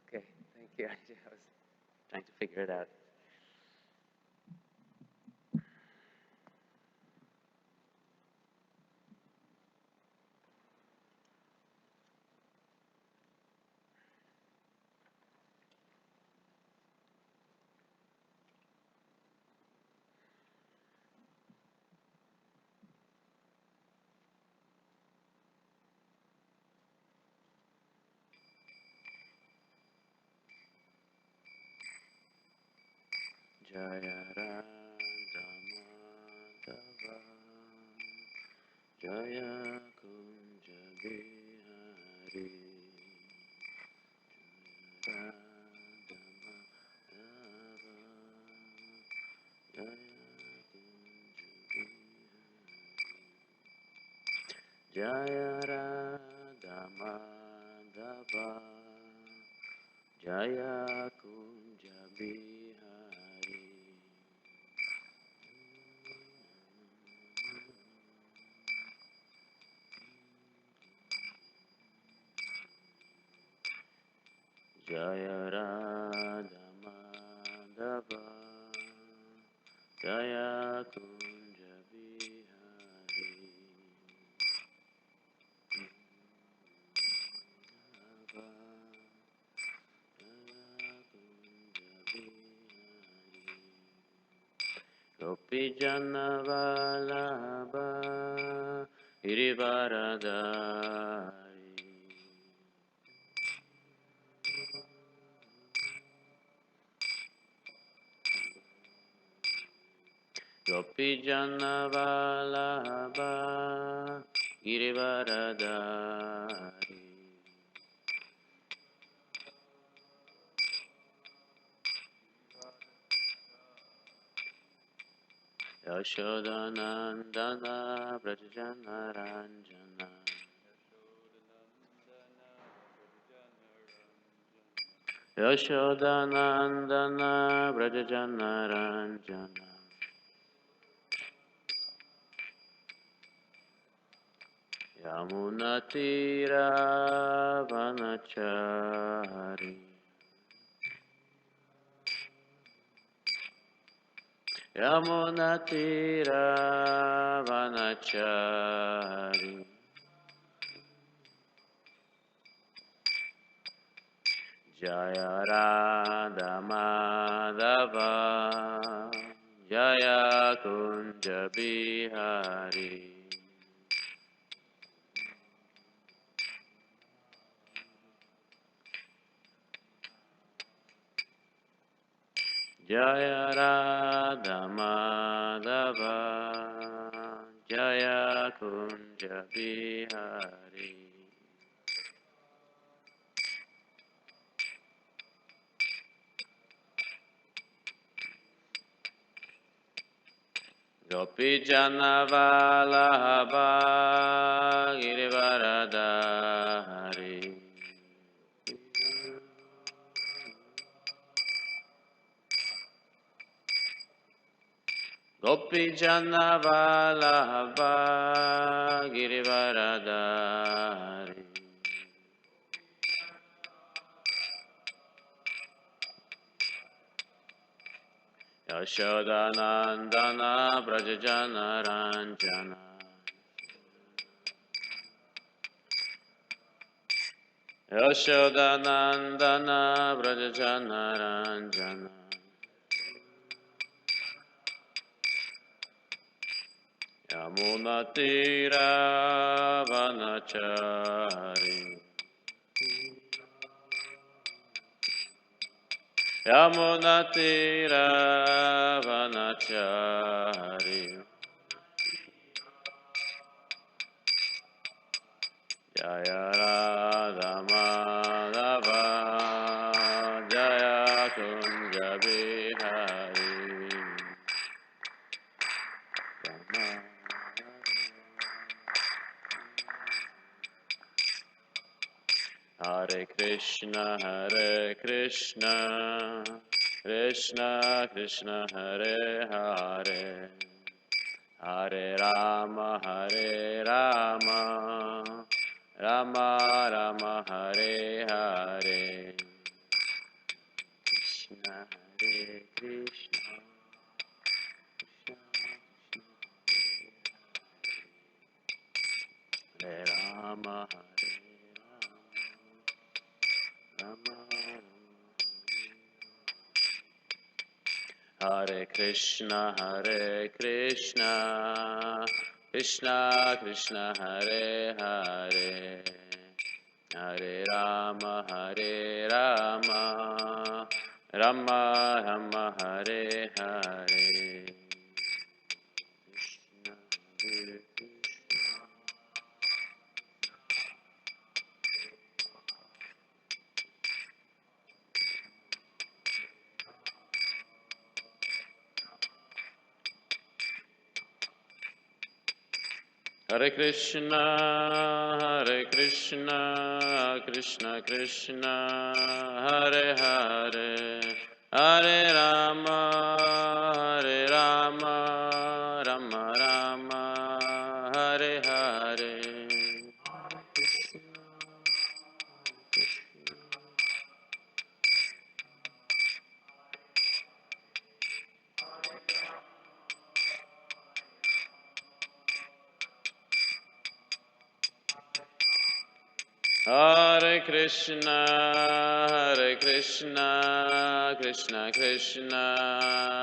Okay, thank you. I was trying to figure it out. Jaya Radha Madhava Jaya Kunja Bihari Radha Madhava Jaya Kunja Bihari Jaya Radha Madhava Jaya Kunja Bihari Jaya Radha Madhava Jaya Kunja Bihari Gopi Jana Vallabha Girivaradari Gopi Jana Vallabha Girivaradari Yashodanandana Brajajana Ranjana Yashodanandana Brajajana Ranjana Yamunatira Vanachari Yamunatira Vanachari Jaya Radha Madhava Jaya Kunja Bihari Jaya Radha Madhava Jaya Kunja Bihari Gopi Jana Vallabha Girivaradari Gopi Jana Vallabha Girivaradari Yashodanandana Brajajana Ranjana Yashodanandana Brajajana Ranjana Yamunatira Vanachari Yamunatira Vanachari Jaya Radha Madhava Jaya Kunja Bihari Hare Krishna Krishna Krishna Hare Hare Hare Rama Rama Rama Hare Hare Hare Krishna, Hare Rama, Rama Hare Krishna, Krishna Krishna, Hare Hare, Hare Rama, Rama Rama, Hare Hare. Krishna, Hare Krishna. Hare Krishna, Krishna Krishna, Hare Hare, Hare Rama, Rama Rama, Hare Hare. Hare Krishna, Krishna Krishna,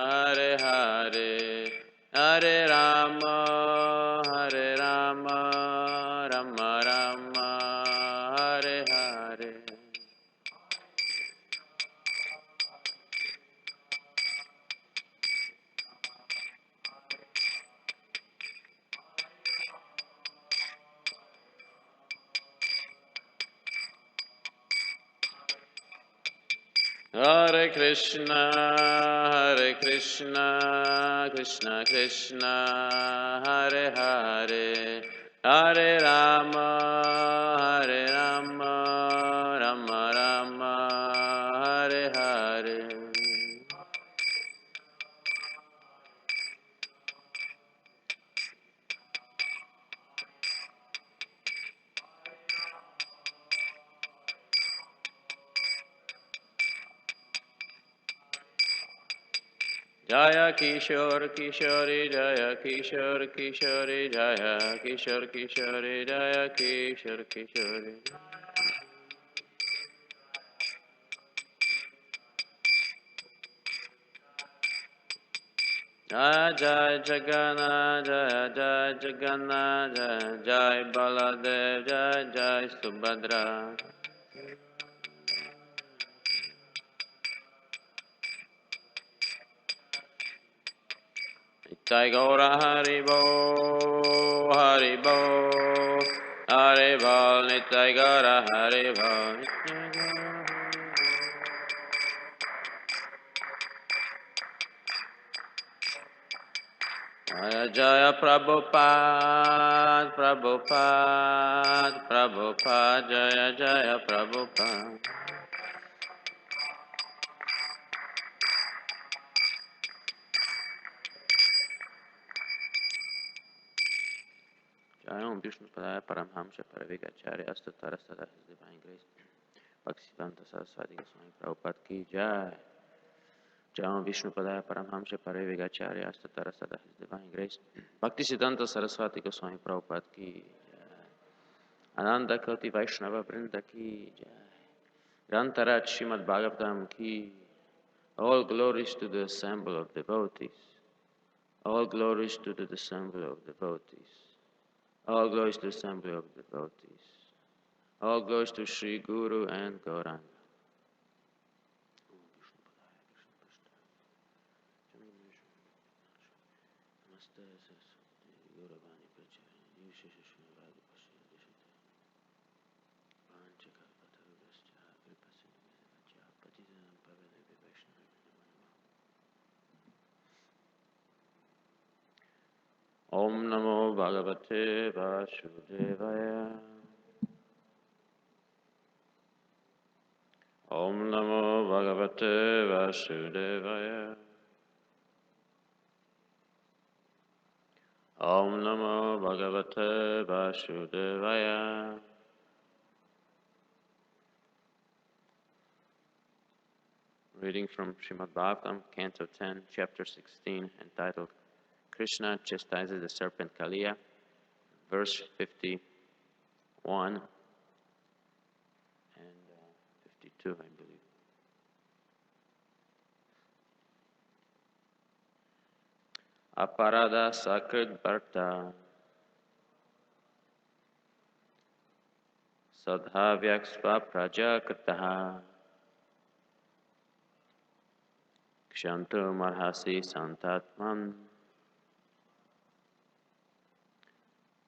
Hare Hare, Hare Rama, Rama Rama, Hare Hare. Hare Krishna, Krishna Krishna, Hare Hare, Hare Rama, Rama Rama, Hare Hare. Jaya Kishore Kishore Jaya Kishore Kishore Jaya Kishore Kishore Jaya Kishore Kishore. Jaya Jaya Jagannath Jaya Jaya Jagannath Jaya Jaya Baladev Jaya Jaya Subhadra. Nitai Gaura Haribo, Haribo, Haribo, Nitai Gaura Haribo. Jaya Jaya Prabhupada, Prabhupada, Jaya Jaya Prabhupada. Jayam Vishnu Padaya Paramhamsa Parivigacharya Astatara Sada His Divine Grace Bhaktivedanta Saraswati Goswami Prabhupada Ki Jai. Jayam Vishnu Padaya Paramhamsa Parivigacharya Astatara Sada His Divine Grace Bhaktivedanta Saraswati Goswami Prabhupada Ki Jai. Ananda Koti Vaishnava Vrinda Ki Jai. Grantarat Srimad Bhagavatam Ki. All glories to the assemble of devotees. All glories to the assembly of devotees. All glories to the assembly of devotees. All glories to Sri Guru and Gauranga. Om Namo Bhagavate Vasudevaya. Om Namo Bhagavate Vasudevaya. Om Namo Bhagavate Vasudevaya. Reading from Srimad Bhagavatam, Canto 10, Chapter 16, entitled Krishna Chastises the Serpent Kaliya, verse 51 and 52, I believe. Aparada Sakrit Bharta Sadhavyaksva Prajakritaha Kshantu Marhasi Santatman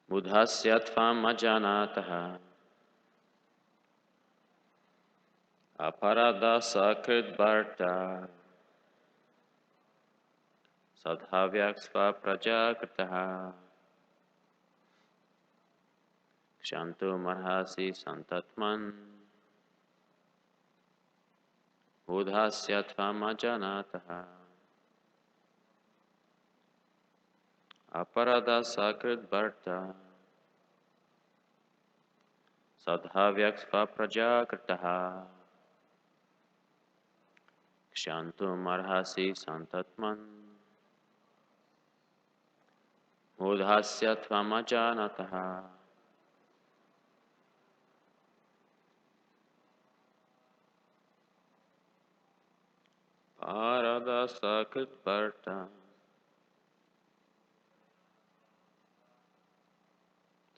Budhasyatvam Ajanataha Aparada Sakrit Bharta Sadhavyaksva Prajakritaha Kshantu Marhasi Santatman Budhasyatvam Ajanataha Aparada Sakrit Bharta Sadhavyaksva Prajakritaha Kshantu Marhasi Santatman Budhasyatvam Ajanataha Parada Sakrit Bharta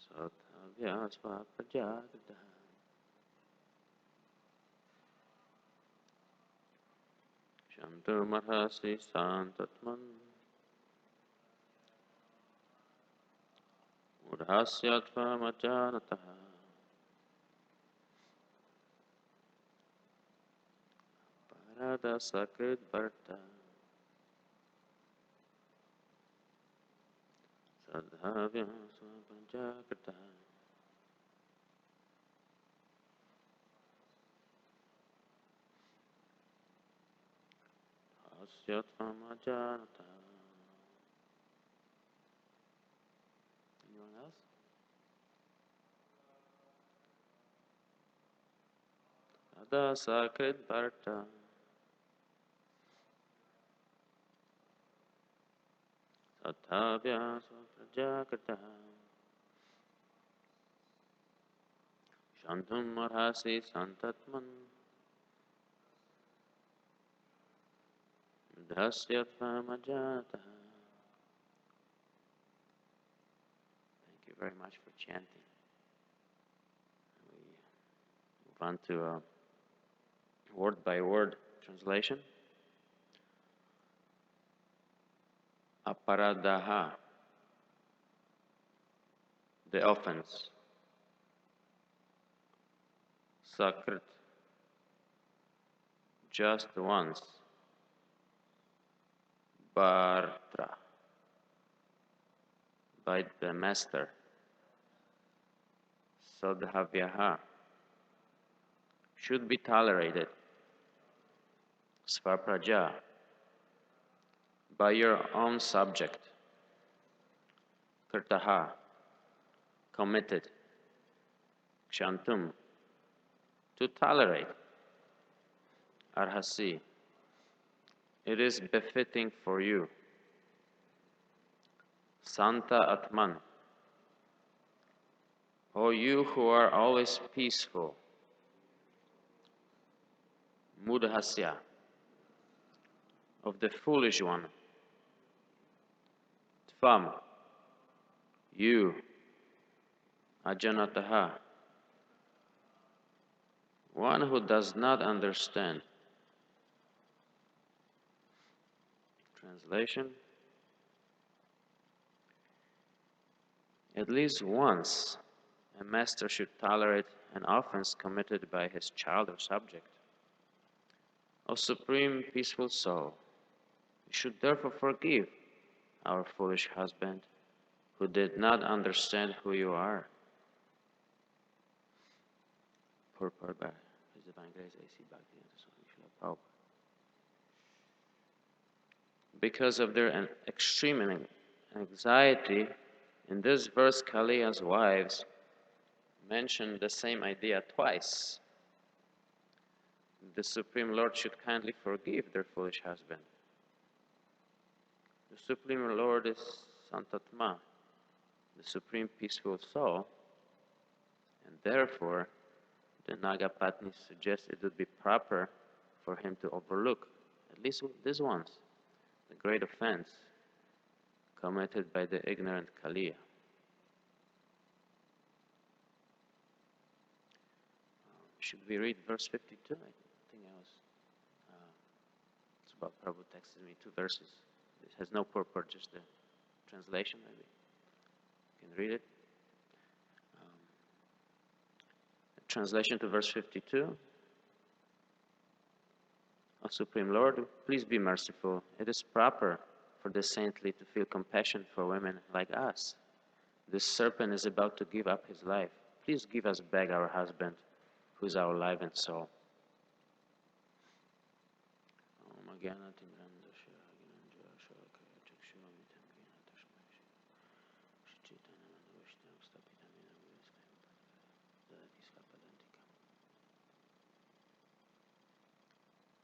Sadhavyasva Prajakritaha Kshantu Marhasi Santatman Budhasyatvam Ajanataha Parada Sakrit Bharta Sadhavyasva Prajakritaha Budhasyatvam Ajanataha. Anyone else? Ada Sakrit Bharta Sadhavyasva Prajakritaha Shantum Marhasi Santatman Budhasyatvam Ajanataha. Thank you very much for chanting. We move on to a word by word translation. Aparadaha, the offense. Sakrit, just once. Bhartra, by the master. Sadhavyaha, should be tolerated. Svapraja, by your own subject. Kritaha, committed. Kshantum, to tolerate. Arhasi, it is befitting for you. Santa Atman, O you who are always peaceful. Mudhasya, of the foolish one. Tvam, you. Ajanataha, one who does not understand. Translation: at least once, a master should tolerate an offense committed by his child or subject. O supreme peaceful soul, you should therefore forgive our foolish husband who did not understand who you are. Purport by His Divine Grace A.C. Bhaktivedanta Swami Srila Prabhupada. Because of their extreme anxiety, in this verse, Kaliya's wives mention the same idea twice. the Supreme Lord should kindly forgive their foolish husband. The Supreme Lord is Santatma, the Supreme Peaceful Soul, and therefore the Nagapatni suggests it would be proper for him to overlook, at least this once, the great offense committed by the ignorant Kaliya. Should we read verse 52? I think it's about Prabhu texted me 2 verses. It has no purport, just the translation maybe. You can read it. Translation to verse 52. O Supreme Lord, please be merciful. It is proper for the saintly to feel compassion for women like us. This serpent is about to give up his life. Please give us back our husband, who is our life and soul.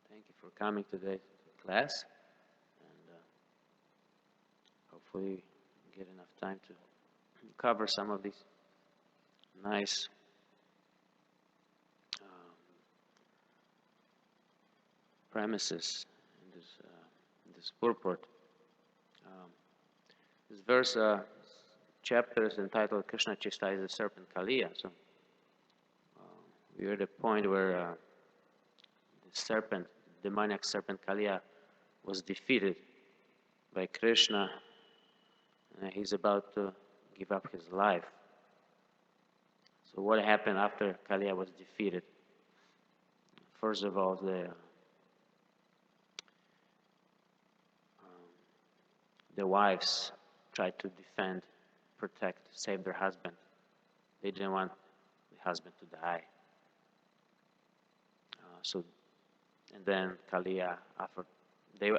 Thank you for coming today to class, and hopefully get enough time to cover some of these nice premises in this purport. This verse, chapter is entitled Krishna chastises the serpent Kaliya. So we are at a point where the serpent, demoniac serpent Kaliya, was defeated by Krishna, and he's about to give up his life. So what happened after Kaliya was defeated? First of all, the wives tried to defend, protect, save their husband. They didn't want the husband to die. And then Kaliya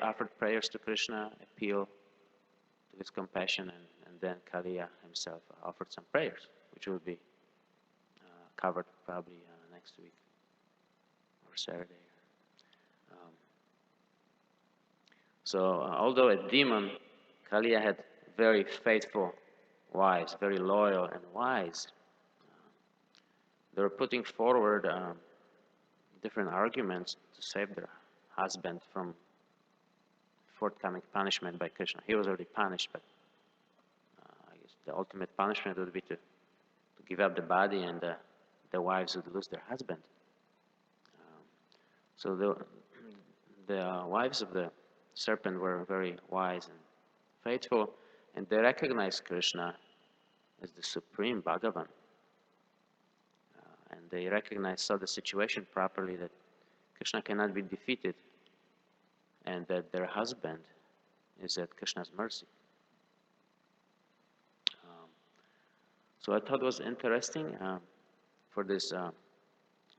offered prayers to Krishna, appeal to his compassion, and then Kaliya himself offered some prayers, which will be covered probably next week or Saturday. Although a demon, Kaliya had very faithful wives, very loyal and wise. They were putting forward different arguments to save their husband from forthcoming punishment by Krishna. He was already punished, but I guess the ultimate punishment would be to give up the body, and the wives would lose their husband. So the wives of the serpent were very wise and faithful, and they recognized Krishna as the supreme Bhagavan. And they saw the situation properly, that Krishna cannot be defeated, and that their husband is at Krishna's mercy. So I thought it was interesting for this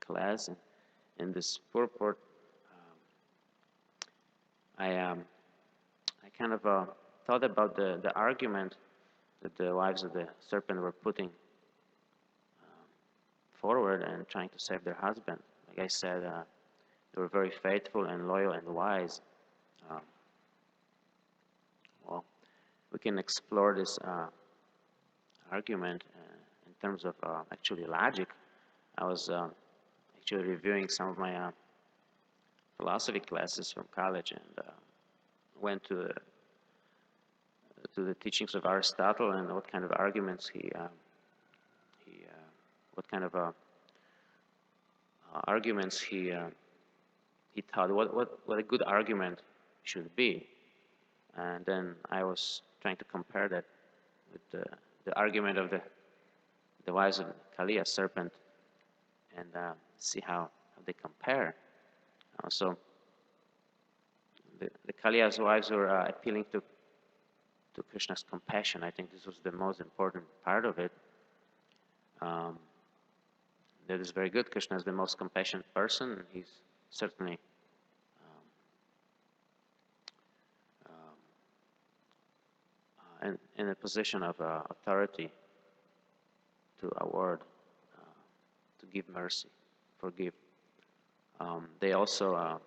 class, in this purport. I kind of thought about the argument that the wives of the serpent were putting forward and trying to save their husband. Like I said, they were very faithful and loyal and wise. Well, we can explore this argument in terms of actually logic. I was actually reviewing some of my philosophy classes from college, and went to the teachings of Aristotle and what kind of arguments he thought, what a good argument should be. And then I was trying to compare that with the argument of the wives of Kaliya serpent, and see how they compare. So the Kaliya's wives were appealing to Krishna's compassion. I think this was the most important part of it. That is very good. Krishna is the most compassionate person. He's certainly in a position of authority to award, to give mercy, forgive. They also,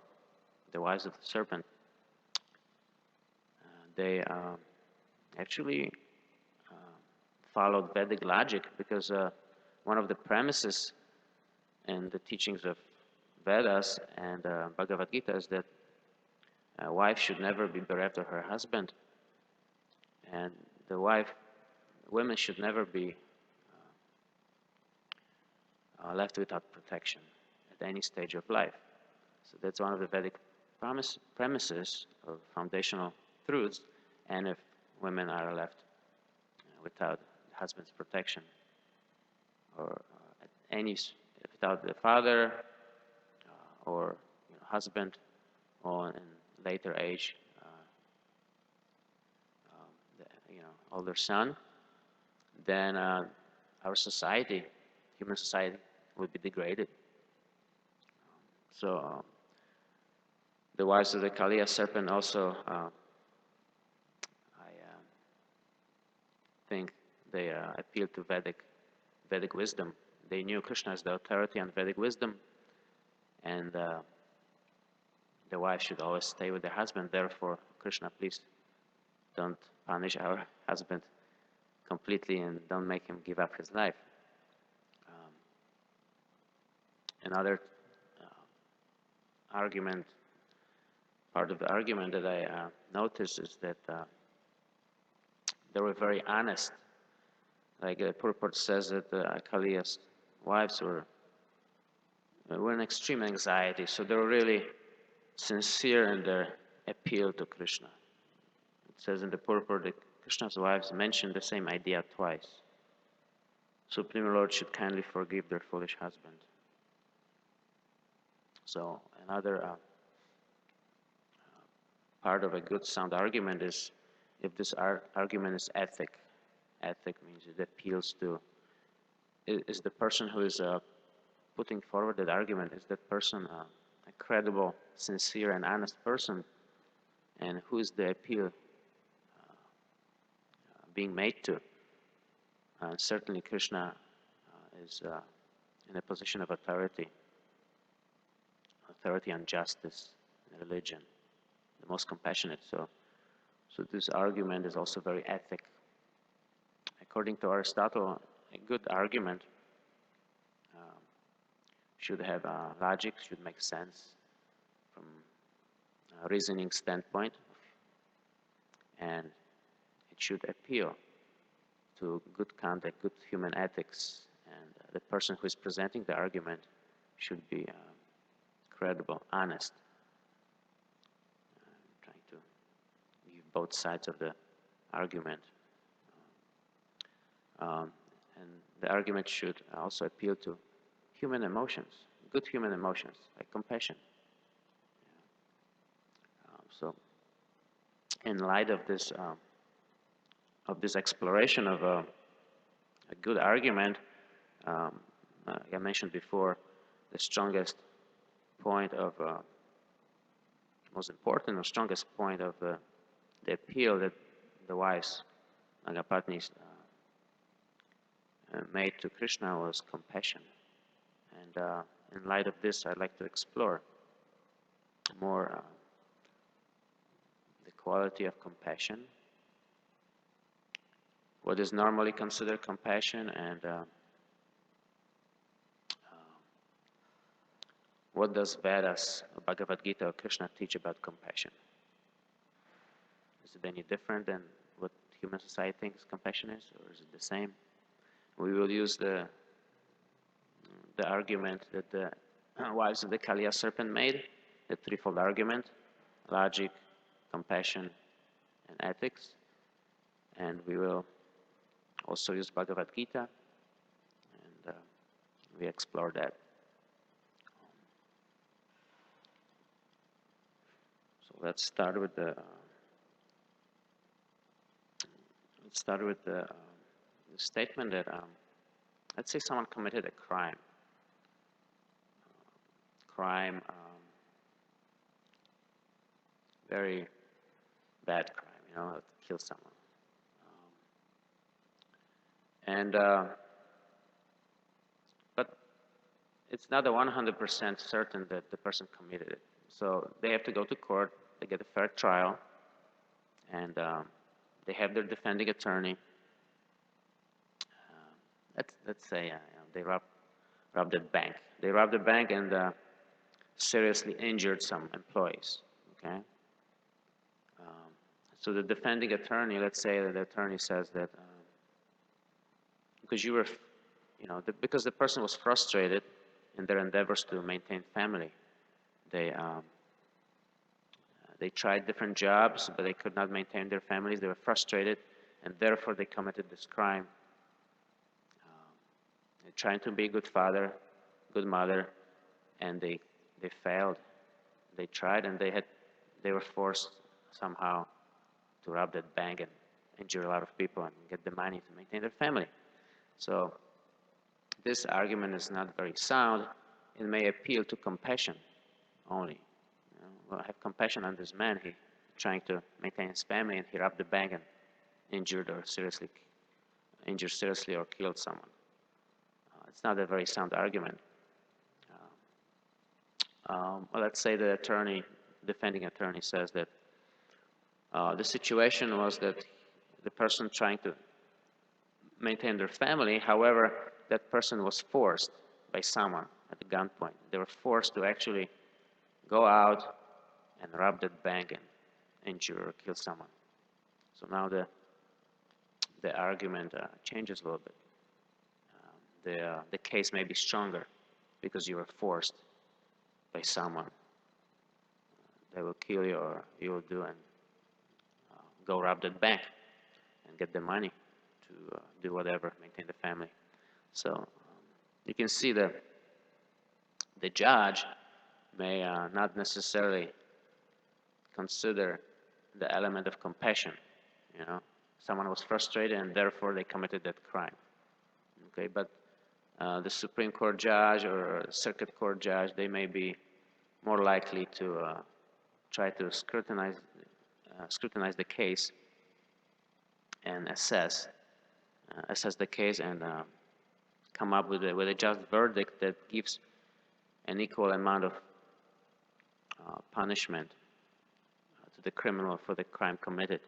the wives of the serpent, they actually followed Vedic logic, because one of the premises in the teachings of Vedas and Bhagavad Gita is that a wife should never be bereft of her husband, and women should never be left without protection at any stage of life. So that's one of the Vedic premises of foundational truths. And if women are left without husband's protection, or without the father or husband, or in later age, older son, then our society, human society, would be degraded. So the wives of the Kaliya serpent also, I think they appealed to Vedic wisdom. They knew Krishna as the authority on Vedic wisdom, and the wife should always stay with the husband. Therefore, Krishna, please don't punish our husband completely and don't make him give up his life. Another part of the argument that I noticed is that they were very honest. Like the purport says that Kaliya's wives were in extreme anxiety, so they were really sincere in their appeal to Krishna. It says in the purport that Krishna's wives mentioned the same idea twice. Supreme Lord should kindly forgive their foolish husband. So another part of a good sound argument is if this argument is ethic. Ethic means it appeals to, is the person who is putting forward that argument, is that person a credible, sincere, and honest person? And who is the appeal being made to? Certainly Krishna is in a position of authority on justice and religion, the most compassionate. So this argument is also very ethic. According to Aristotle, a good argument should have logic, should make sense from a reasoning standpoint, and it should appeal to good conduct, good human ethics, and the person who is presenting the argument should be credible, honest, trying to give both sides of the argument. And the argument should also appeal to human emotions, good human emotions, like compassion. So in light of this exploration of a good argument, like I mentioned before, the strongest point of, most important or strongest point of the appeal that the wives, Nagapatnis, made to Krishna was compassion. And in light of this, I'd like to explore more the quality of compassion, what is normally considered compassion, and what does Vedas, or Bhagavad Gita, or Krishna teach about compassion? Is it any different than what human society thinks compassion is, or is it the same? We will use the argument that the wives of the Kaliya serpent made, the threefold argument: logic, compassion, and ethics. And we will also use Bhagavad Gita, and we explore that. So let's start with the statement that let's say someone committed a crime. Very bad crime, kill someone. But it's not a 100% certain that the person committed it. So they have to go to court, they get a fair trial, and they have their defending attorney. Let's say they robbed a bank. They robbed a bank and seriously injured some employees. Okay. So the defending attorney, let's say that the attorney says that because you were, because the person was frustrated in their endeavors to maintain family, they tried different jobs, but they could not maintain their families. They were frustrated, and therefore they committed this crime. They're trying to be a good father, good mother, and they failed. They tried, and they were forced somehow to rob that bank and injure a lot of people and get the money to maintain their family. So this argument is not very sound. It may appeal to compassion only. Well, I have compassion on this man. He's trying to maintain his family, and he robbed the bank and injured seriously or killed someone. It's not a very sound argument. Well, let's say the defending attorney says that the situation was that the person trying to maintain their family, however, that person was forced by someone at the gunpoint. They were forced to actually go out and rob that bank and injure or kill someone. So now the argument changes a little bit. The case may be stronger because you were forced by someone. They will kill you, or you will do and go rob that bank and get the money to do whatever, maintain the family. So you can see that the judge may not necessarily consider the element of compassion. Someone was frustrated and therefore they committed that crime. Okay, but the Supreme Court judge or Circuit Court judge, they may be more likely to try to scrutinize the case and assess the case and come up with a just verdict that gives an equal amount of punishment to the criminal for the crime committed.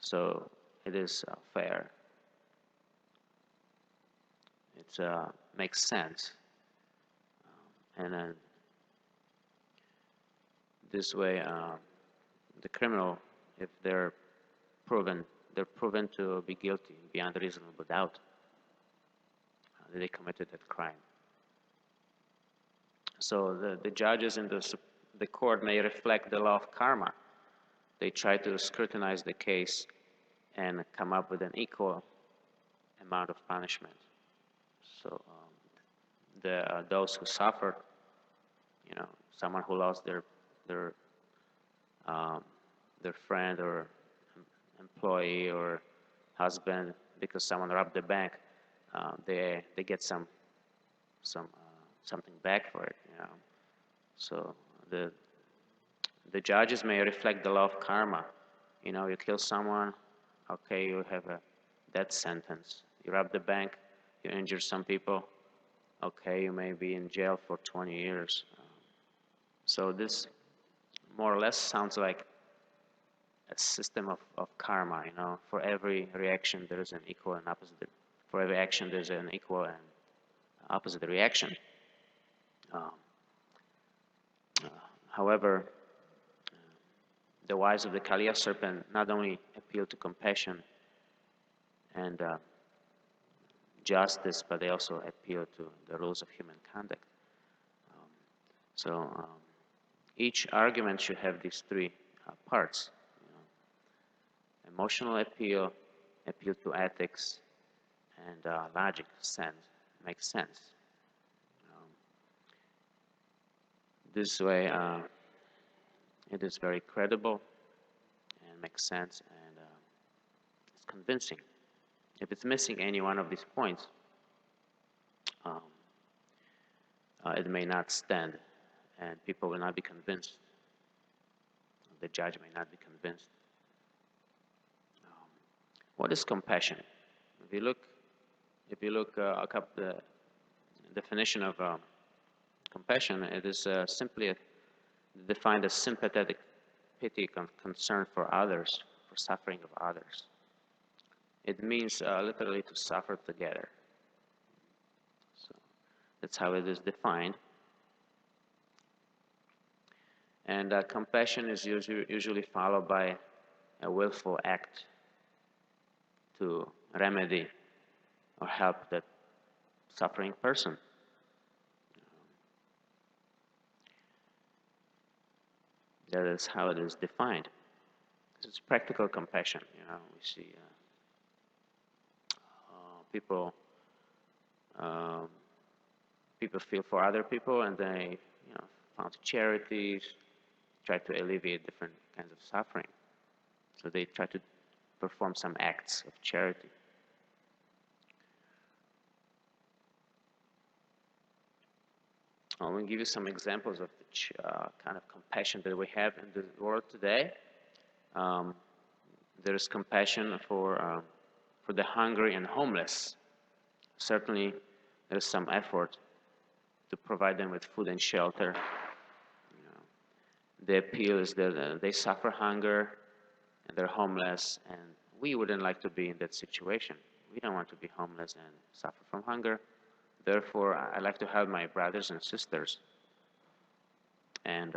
So it is fair. It makes sense. And then this way, the criminal, if they're proven to be guilty beyond a reasonable doubt that they committed that crime. So the judges in the court may reflect the law of karma. They try to scrutinize the case and come up with an equal amount of punishment. So those who suffer, someone who lost their friend or employee or husband because someone robbed the bank, they get something back for it. So the judges may reflect the law of karma. You kill someone, okay, you have a death sentence. You rob the bank, you injure some people, okay, you may be in jail for 20 years. So this more or less sounds like a system of karma. For every reaction there is an equal and opposite. For every action there's an equal and opposite reaction. However, the wives of the Kaliya serpent not only appeal to compassion and justice, but they also appeal to the rules of human conduct. So each argument should have these three parts. Emotional appeal, appeal to ethics, and logic, makes sense. This way, it is very credible and makes sense, and it's convincing. If it's missing any one of these points, it may not stand, and people will not be convinced. The judge may not be convinced. What is compassion? If you look definition of compassion, it is simply defined as sympathetic pity, concern for others, for suffering of others. It means literally to suffer together. So that's how it is defined. And compassion is usually followed by a willful act to remedy or help that suffering person. That is how it is defined. It's practical compassion. We see people feel for other people, and they found charities, try to alleviate different kinds of suffering. So they try to perform some acts of charity. I will give you some examples of the kind of compassion that we have in the world today. There is compassion for the hungry and homeless. Certainly, there is some effort to provide them with food and shelter. The appeal is that they suffer hunger and they're homeless, and we wouldn't like to be in that situation. We don't want to be homeless and suffer from hunger. Therefore, I like to help my brothers and sisters, and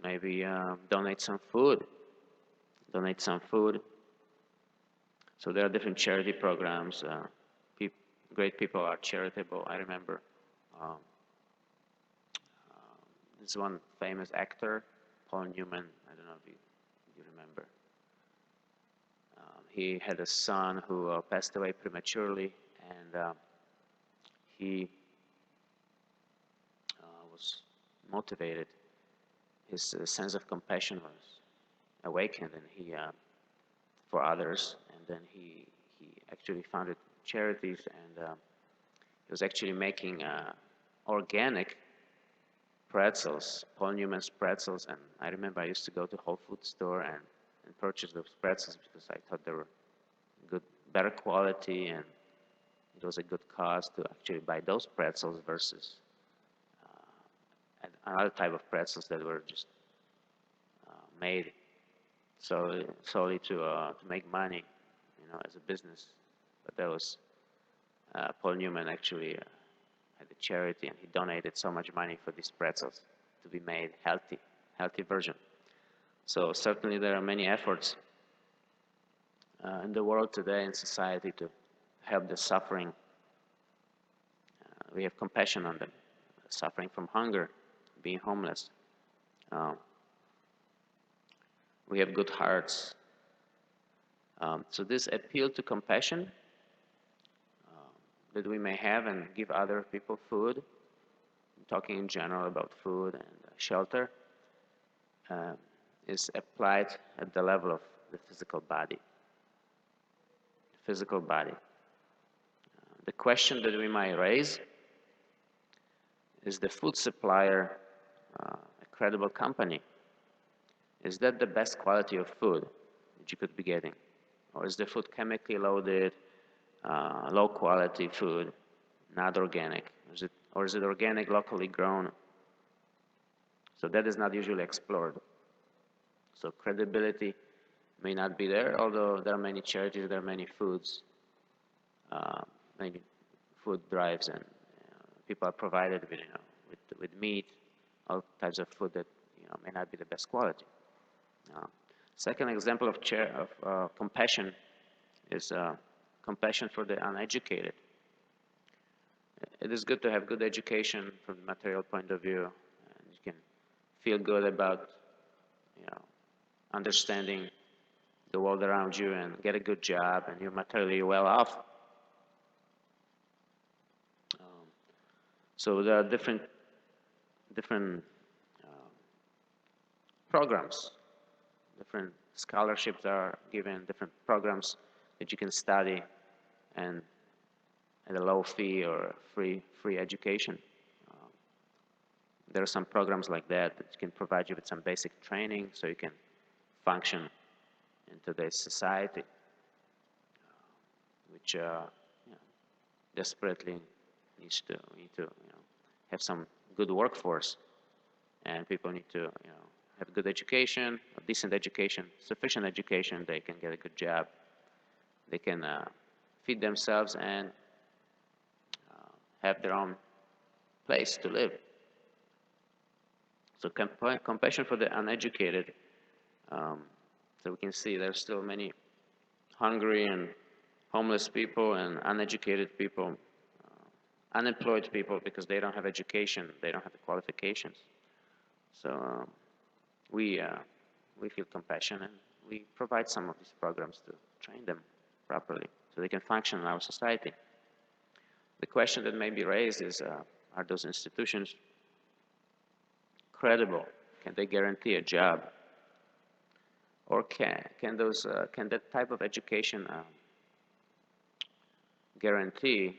maybe donate some food. So there are different charity programs. Great people are charitable. I remember this one famous actor, Paul Newman. I don't know if you remember. He had a son who passed away prematurely, and he was motivated. His sense of compassion was awakened, and he for others. And then he actually founded charities, and he was actually making organic pretzels, Paul Newman's pretzels. And I remember I used to go to Whole Foods store and purchase those pretzels because I thought they were good, better quality, and it was a good cause to actually buy those pretzels versus another type of pretzels that were just made solely to make money, as a business. But that was Paul Newman actually had a charity, and he donated so much money for these pretzels to be made healthy version. So certainly there are many efforts in the world today, in society, to help the suffering. We have compassion on them, suffering from hunger, being homeless. We have good hearts. So this appeal to compassion that we may have and give other people food, I'm talking in general about food and shelter, is applied at the level of the physical body. The question that we might raise is the food supplier a credible company? Is that the best quality of food that you could be getting? Or is the food chemically loaded, low quality food, not organic? Or is it organic, locally grown? So that is not usually explored. So credibility may not be there, although there are many charities, there are many foods, many food drives, and people are provided with meat, all types of food that may not be the best quality. Second example of compassion is compassion for the uneducated. It is good to have good education from the material point of view, and you can feel good about understanding the world around you and get a good job, and you're materially well off. So there are different programs, different scholarships are given, different programs that you can study and at a low fee or free education. There are some programs like that can provide you with some basic training so you can function in today's society, which desperately we need to have some good workforce, and people need to have good education, a decent education, sufficient education. They can get a good job. They can feed themselves and have their own place to live. So compassion for the uneducated. So we can see there's still many hungry and homeless people and uneducated people, unemployed people because they don't have education, they don't have the qualifications. So we feel compassion and we provide some of these programs to train them properly so they can function in our society. The question that may be raised is, are those institutions credible? Can they guarantee a job? Or can that type of education guarantee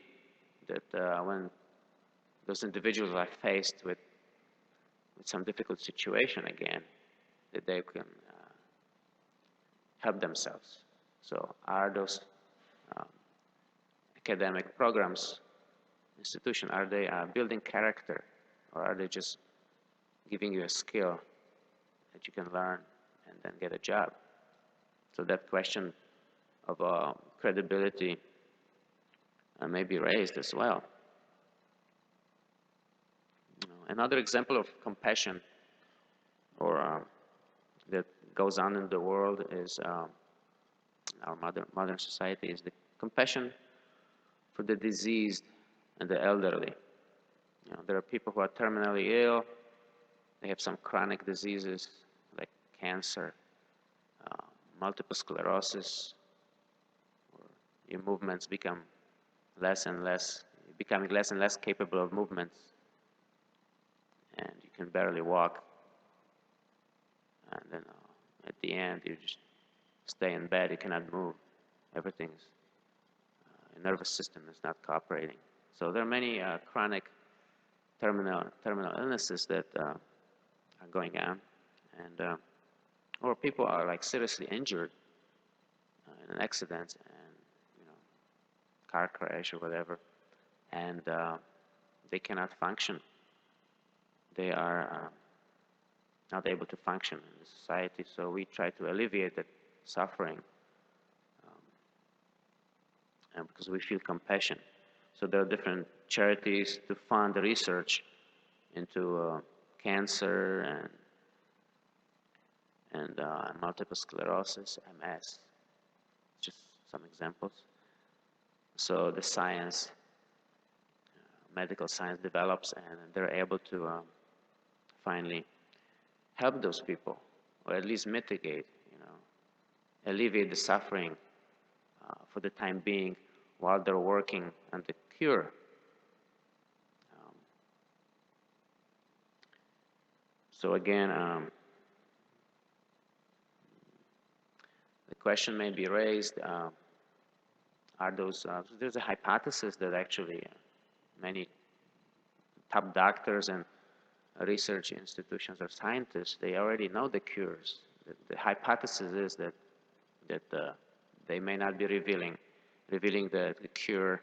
that when those individuals are faced with some difficult situation again, that they can help themselves? So are those academic programs, institution, are they building character, or are they just giving you a skill that you can learn and then get a job? So that question of credibility may be raised as well. Another example of compassion or that goes on in the world is our modern society is the compassion for the diseased and the elderly. There are people who are terminally ill. They have some chronic diseases like cancer, multiple sclerosis, or your movements become becoming less and less capable of movements, and you can barely walk. And then at the end, you just stay in bed. You cannot move. Everything's your nervous system is not cooperating. So there are many chronic terminal illnesses that are going on, and or people are like seriously injured in an accident and car crash or whatever, and they cannot function. They are not able to function in the society. So we try to alleviate that suffering, and because we feel compassion. So there are different charities to fund research into cancer and multiple sclerosis, MS. Just some examples. So the science, medical science develops, and they're able to finally help those people, or at least mitigate, alleviate the suffering for the time being while they're working on the cure. So again, the question may be raised, are those, there's a hypothesis that actually many top doctors and research institutions or scientists, they already know the cures. The hypothesis is that they may not be revealing the cure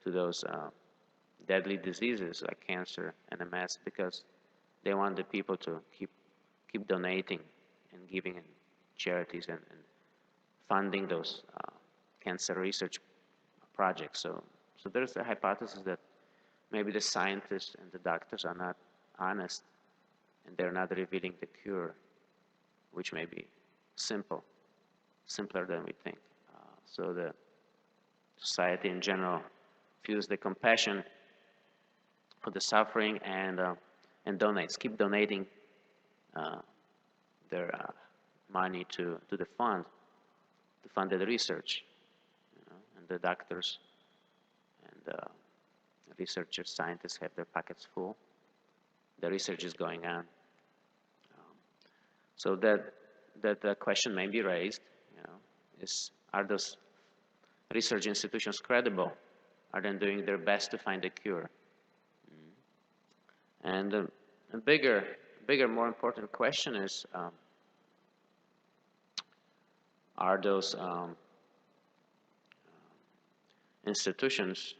to those deadly diseases like cancer and MS, because they want the people to keep donating and giving in charities and funding those cancer research projects. So there's a hypothesis that maybe the scientists and the doctors are not honest, and they're not revealing the cure, which may be simpler than we think. So the society in general feels the compassion for the suffering and donates, keep donating their money to the fund, to fund the research, and the doctors and researchers, scientists have their pockets full. The research is going on. So that question may be raised, are those research institutions credible? Are they doing their best to find a cure? And a bigger, more important question is, are those institutions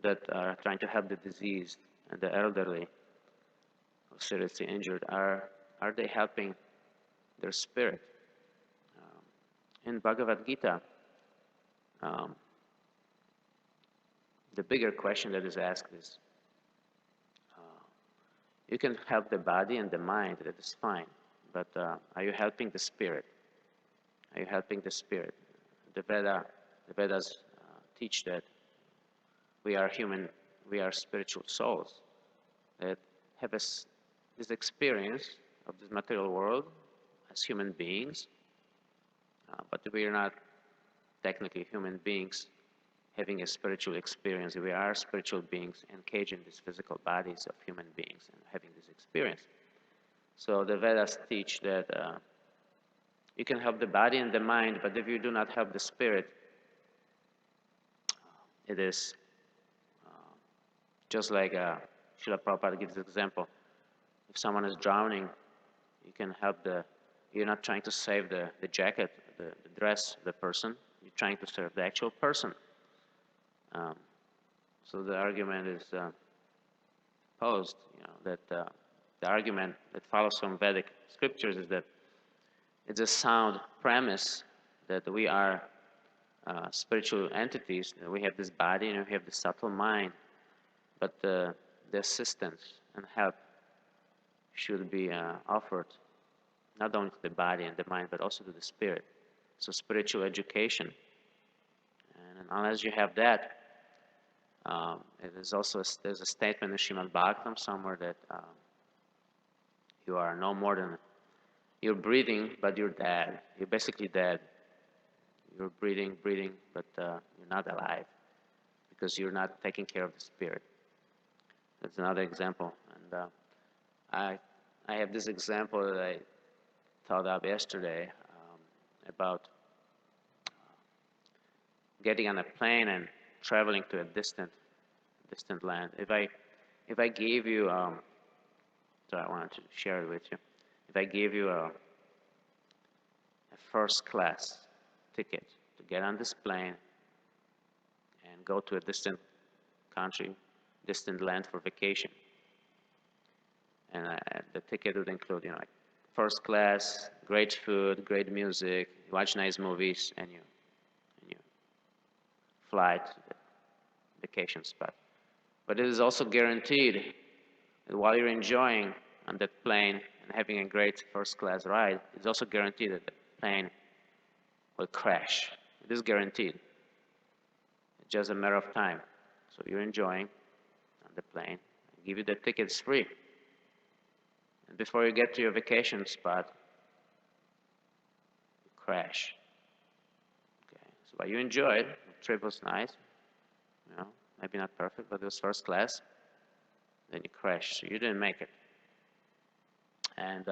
that are trying to help the diseased and the elderly or seriously injured, are they helping their spirit? In Bhagavad Gita, the bigger question that is asked is, you can help the body and the mind, that is fine, but are you helping the spirit? Are you helping the spirit? The Vedas teach that we are human, we are spiritual souls that have this experience of this material world as human beings, but we are not technically human beings having a spiritual experience. We are spiritual beings engaged in these physical bodies of human beings and having this experience. So the Vedas teach that you can help the body and the mind, but if you do not help the spirit, it is just like Srila Prabhupada gives the example. If someone is drowning, you can help you're not trying to save the jacket, the dress of the person, you're trying to serve the actual person. So the argument is posed, that the argument that follows from Vedic scriptures is that it's a sound premise that we are spiritual entities, that we have this body and we have this subtle mind, but the assistance and help should be offered not only to the body and the mind, but also to the spirit. So spiritual education. And unless you have that, it is also there's a statement in Srimad Bhagavatam somewhere that you are no more than, you're breathing, but you're dead. You're basically dead. You're breathing, but you're not alive because you're not taking care of the spirit. That's another example. And I have this example that I thought up yesterday about getting on a plane and traveling to a distant land. If I gave you, so I wanted to share it with you. If I gave you a first class ticket to get on this plane and go to a distant country, distant land for vacation, and the ticket would include, like first class, great food, great music, you watch nice movies, and you fly to the vacation spot. But it is also guaranteed that while you're enjoying on that plane and having a great first class ride, it's also guaranteed that the plane will crash. It is guaranteed. It's just a matter of time. So you're enjoying on the plane. I give you the tickets free. And before you get to your vacation spot, you crash. Okay. So while you enjoyed, the trip was nice, maybe not perfect, but it was first class, then you crash. So you didn't make it. And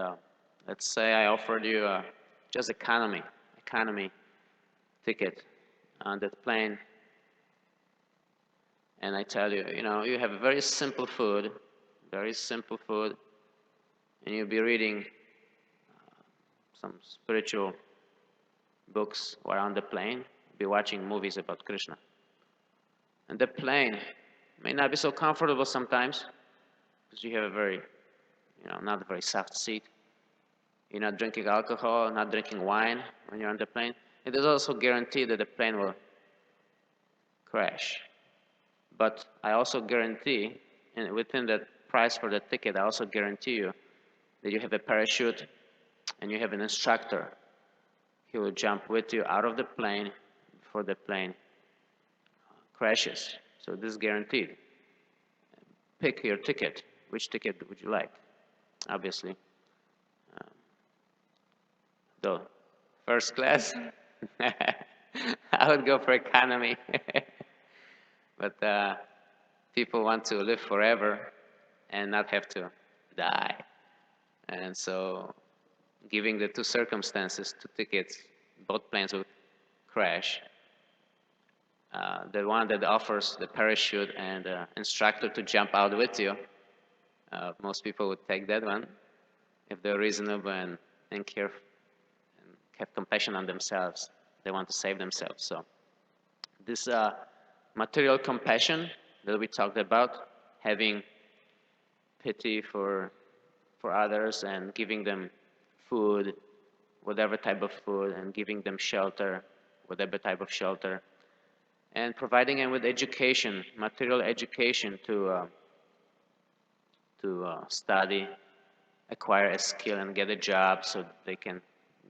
let's say I offered you just economy ticket on that plane, and I tell you, you have very simple food, and you'll be reading some spiritual books while on the plane, be watching movies about Krishna. And the plane may not be so comfortable sometimes because you have a very, not a very soft seat. You're not drinking alcohol, not drinking wine when you're on the plane. It is also guaranteed that the plane will crash. But I also guarantee, and within that price for the ticket, I also guarantee you that you have a parachute and you have an instructor. He will jump with you out of the plane before the plane crashes. So this is guaranteed. Pick your ticket. Which ticket would you like? Obviously. Though, first class, I would go for economy. But people want to live forever and not have to die. And so giving the two circumstances, two tickets, both planes would crash. The one that offers the parachute and instructor to jump out with you, most people would take that one if they're reasonable and care and have compassion on themselves. They want to save themselves. So this material compassion that we talked about, having pity for others and giving them food, whatever type of food, and giving them shelter, whatever type of shelter, and providing them with education, material education to study, acquire a skill, and get a job so they can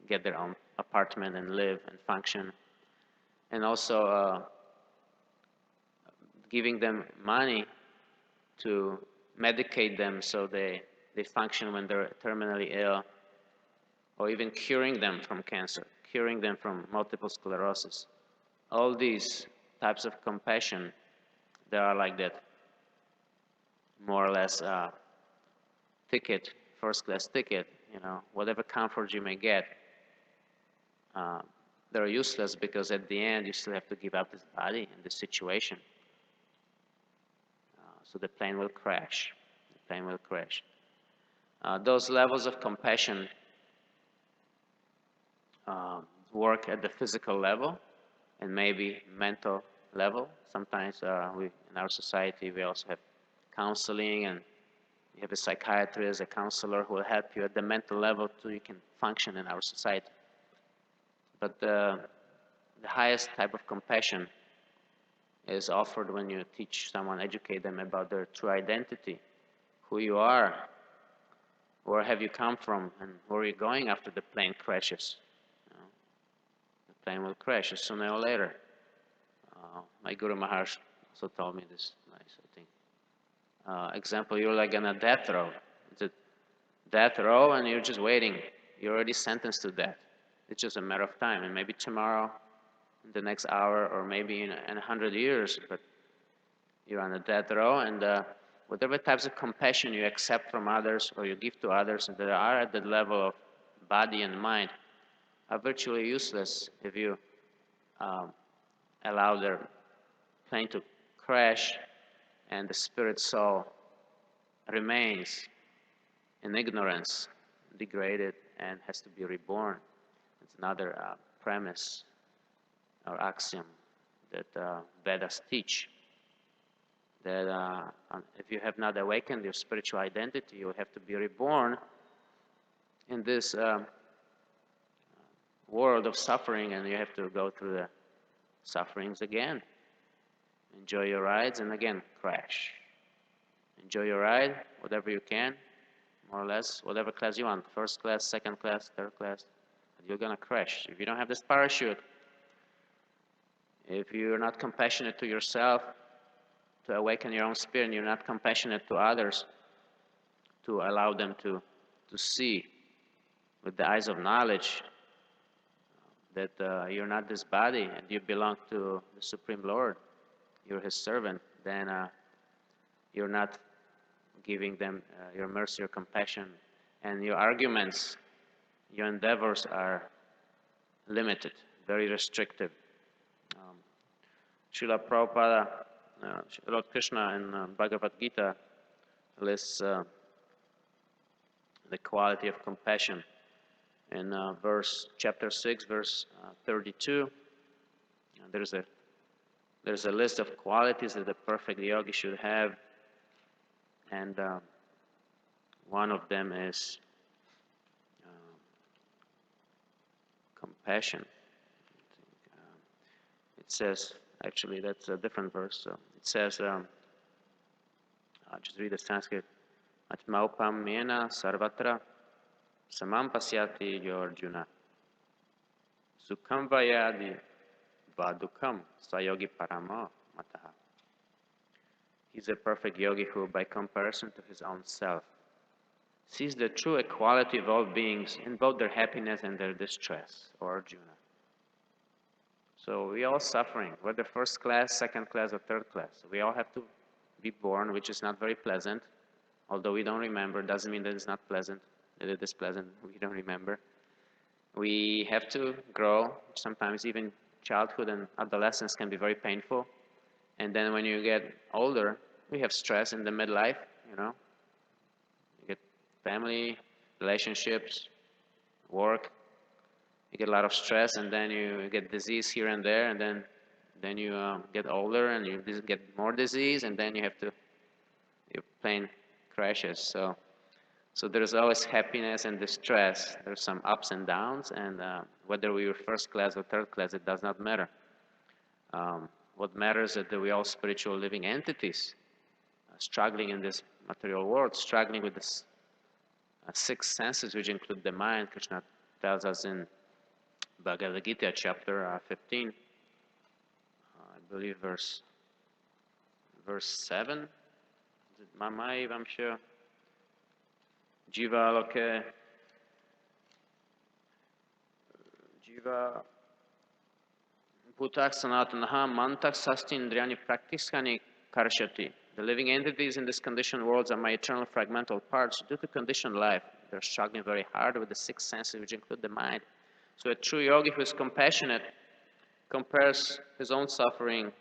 get their own apartment and live and function. And also giving them money to medicate them so they function when they're terminally ill, or even curing them from cancer, curing them from multiple sclerosis. All these types of compassion, they are like that more or less ticket, first class ticket, whatever comfort you may get, they're useless because at the end you still have to give up this body and this situation. So the plane will crash. The plane will crash. Those levels of compassion work at the physical level and maybe mental level. Sometimes in our society we also have counseling, and you have a psychiatrist, a counselor who will help you at the mental level so you can function in our society. But the highest type of compassion is offered when you teach someone, educate them about their true identity, who you are, where have you come from, and where are you going after the plane crashes. The plane will crash sooner or later. My Guru Maharaj also told me this nice, I think. Example, you're like on a death row. It's a death row and you're just waiting. You're already sentenced to death. It's just a matter of time, and maybe tomorrow, in the next hour, or maybe in 100 years, but you're on a death row, and whatever types of compassion you accept from others or you give to others that are at the level of body and mind are virtually useless if you allow their plane to crash and the spirit soul remains in ignorance, degraded, and has to be reborn. It's another premise or axiom that Vedas teach, that if you have not awakened your spiritual identity, you will have to be reborn in this world of suffering, and you have to go through the sufferings again. Enjoy your rides and again crash. Enjoy your ride, whatever you can, more or less, whatever class you want, first class, second class, third class, but you're gonna crash. If you don't have this parachute, if you're not compassionate to yourself, to awaken your own spirit, and you're not compassionate to others, to allow them to see with the eyes of knowledge that you're not this body and you belong to the Supreme Lord, you're His servant, then you're not giving them your mercy or compassion, and your arguments, your endeavors are limited, very restrictive. Srila Prabhupada, Lord Krishna in Bhagavad Gita lists the quality of compassion in chapter 6, verse 32. There's a list of qualities that a perfect yogi should have, and one of them is compassion. It says, actually, that's a different verse. So it says, I'll just read the Sanskrit. Atmaupamena sarvatra samam pasyati yo Arjuna. Sukham vayadi vadukam sayogi parama mataha. He's a perfect yogi who, by comparison to his own self, sees the true equality of all beings in both their happiness and their distress, or Arjuna. So we all suffering, whether first class, second class, or third class. We all have to be born, which is not very pleasant. Although we don't remember, doesn't mean that it's not pleasant, that it is pleasant, we don't remember. We have to grow. Sometimes even childhood and adolescence can be very painful. And then when you get older, we have stress in the midlife, You get family, relationships, work. You get a lot of stress, and then you get disease here and there, and then then you get older and you get more disease, and then your plane crashes. So there's always happiness and distress. There's some ups and downs, and whether we were first class or third class, it does not matter. What matters is that we're all spiritual living entities, struggling in this material world, struggling with the six senses, which include the mind. Krishna tells us in Bhagavad Gita, chapter 15, I believe verse 7. Is it Mama I'm sure? Jiva loke, Jiva bhutak sanatanaha mantak sastindriyani praktiskani karshati. The living entities in this conditioned world are my eternal fragmental parts. Due to conditioned life, they're struggling very hard with the six senses, which include the mind. So a true yogi who is compassionate compares his own suffering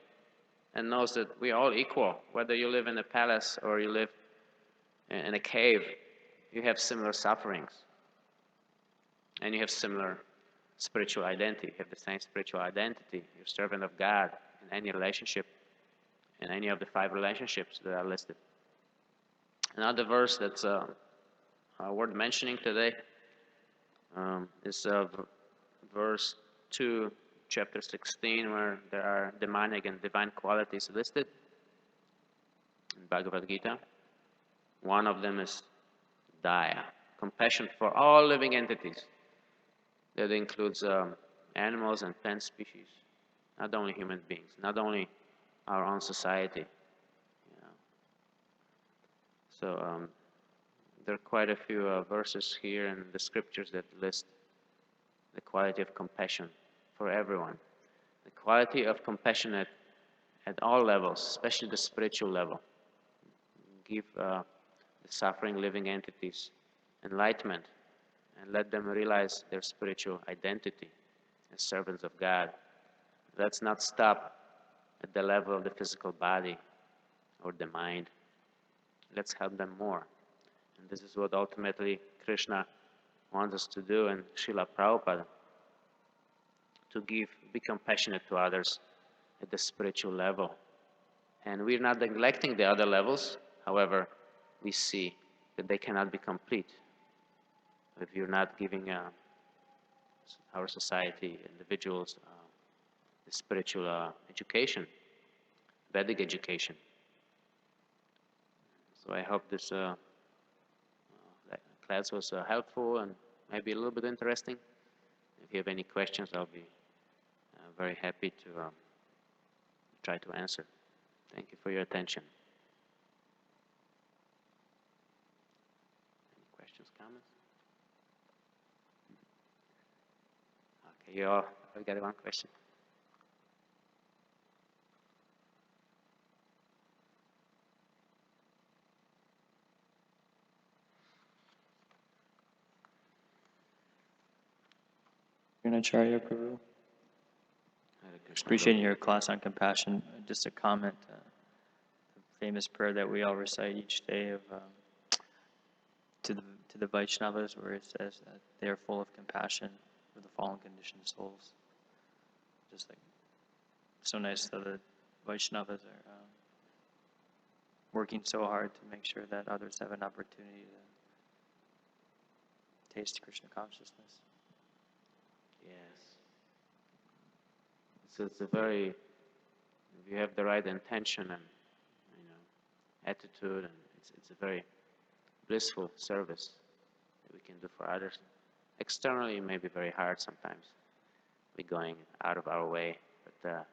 and knows that we are all equal. Whether you live in a palace or you live in a cave, you have similar sufferings. And you have similar spiritual identity. You have the same spiritual identity. You're a servant of God in any relationship, in any of the 5 relationships that are listed. Another verse that's worth mentioning today is verse 2, chapter 16, where there are demonic and divine qualities listed in Bhagavad Gita. One of them is Daya, compassion for all living entities. That includes animals and plant species, not only human beings, not only our own society. So there are quite a few verses here in the scriptures that list the quality of compassion for everyone. The quality of compassion at all levels, especially the spiritual level. Give the suffering living entities enlightenment and let them realize their spiritual identity as servants of God. Let's not stop at the level of the physical body or the mind. Let's help them more. And this is what ultimately Krishna wants us to do, and Srila Prabhupada, to be compassionate to others at the spiritual level. And we're not neglecting the other levels. However, we see that they cannot be complete if you're not giving our society, individuals, the spiritual education, Vedic education. So I hope this class was helpful and maybe a little bit interesting. If you have any questions, I'll be very happy to try to answer. Thank you for your attention. Any questions, comments? Okay, you all got one question. Arjunacarya Prabhu. Appreciating your class on compassion. Just a comment, the famous prayer that we all recite each day of to the Vaishnavas, where it says that they are full of compassion for the fallen conditioned souls. Just like so nice that the Vaishnavas are working so hard to make sure that others have an opportunity to taste Krishna consciousness. Yes. So it's a very, if you have the right intention and attitude, and it's a very blissful service that we can do for others. Externally, it may be very hard sometimes. We're going out of our way, but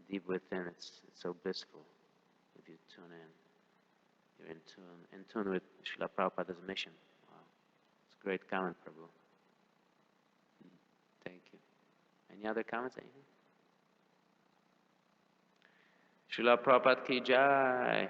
deep within, it's so blissful. If you tune in, you're in tune with Srila Prabhupada's mission. Wow, it's a great comment, Prabhu. Thank you. Any other comments? Anything? Srila Prabhupada ki jai.